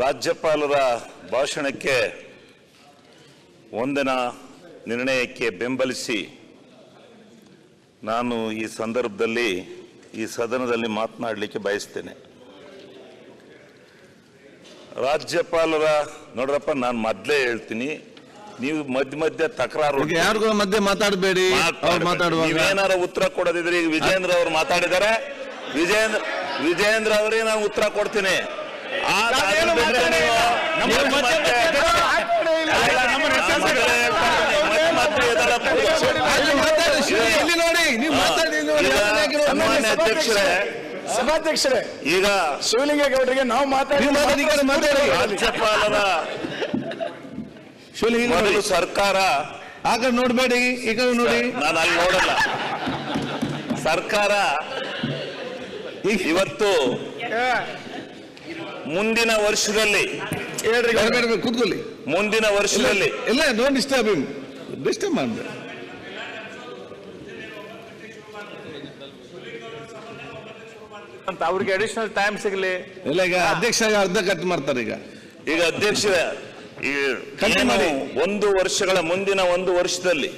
ರಾಜ್ಯಪಾಲರ ಭಾಷಣಕ್ಕೆ ವಂದನಾ ನಿರ್ಣಯಕ್ಕೆ ಬೆಂಬಲಿಸಿ ನಾನು ಈ ಸಂದರ್ಭದಲ್ಲಿ ಈ ಸದನದಲ್ಲಿ ಮಾತನಾಡಲಿಕ್ಕೆ ಬಯಸ್ತೇನೆ. ರಾಜ್ಯಪಾಲರ ನೋಡ್ರಪ್ಪ, ನಾನು ಮೊದಲೇ ಹೇಳ್ತೀನಿ, ನೀವು ಮಧ್ಯ ಮಧ್ಯ ತಕರಾರು ಯಾರಿಗೂ ಮಧ್ಯೆ ಮಾತಾಡಬೇಡಿ. ನೀವೇನಾರ ಉತ್ತರ ಕೊಡೋದಿದ್ರೆ ಈಗ ವಿಜೇಂದ್ರ ಅವರು ಮಾತಾಡಿದ್ದಾರೆ, ವಿಜೇಂದ್ರ ಅವರೇ ನಾನು ಉತ್ತರ ಕೊಡ್ತೀನಿ. ಸಭಾಧ್ಯಕ್ಷರೇ, ಈಗ ಶಿವಲಿಂಗೇಗೌಡರಿಗೆ ನಾವು ಮಾತಾಡಿ ರಾಜ್ಯಪಾಲರ ಮೊದಲು ಸರ್ಕಾರ ಆ ಕಡೆ ನೋಡ್ಬೇಡಿ, ಈ ಕಡೆ ನೋಡಿ. ನಾನು ಅಲ್ಲಿ ನೋಡಲ್ಲ. ಸರ್ಕಾರ ಇವತ್ತು ಮುಂದಿನ ವರ್ಷದಲ್ಲಿ ಕೂತ್ಕೊಳ್ಳಿ. ಮುಂದಿನ ವರ್ಷದಲ್ಲಿ ಇಲ್ಲ, ಡೋಂಟ್ ಡಿಸ್ಟರ್ಬ್ ಹಿಮ್. ಡಿಸ್ಟರ್ಬ್ ಮಾಡಬೇಡಿ. ಅಂತ ಅವ್ರಿಗೆ ಅಡಿಷನಲ್ ಟೈಮ್ ಸಿಗಲಿ. ಇಲ್ಲ, ಈಗ ಅಧ್ಯಕ್ಷ ಅರ್ಧ ಕಟ್ ಮಾಡ್ತಾರೆ. ಈಗ ಅಧ್ಯಕ್ಷ ಮುಂದಿನ ಒಂದು ವರ್ಷದಲ್ಲಿ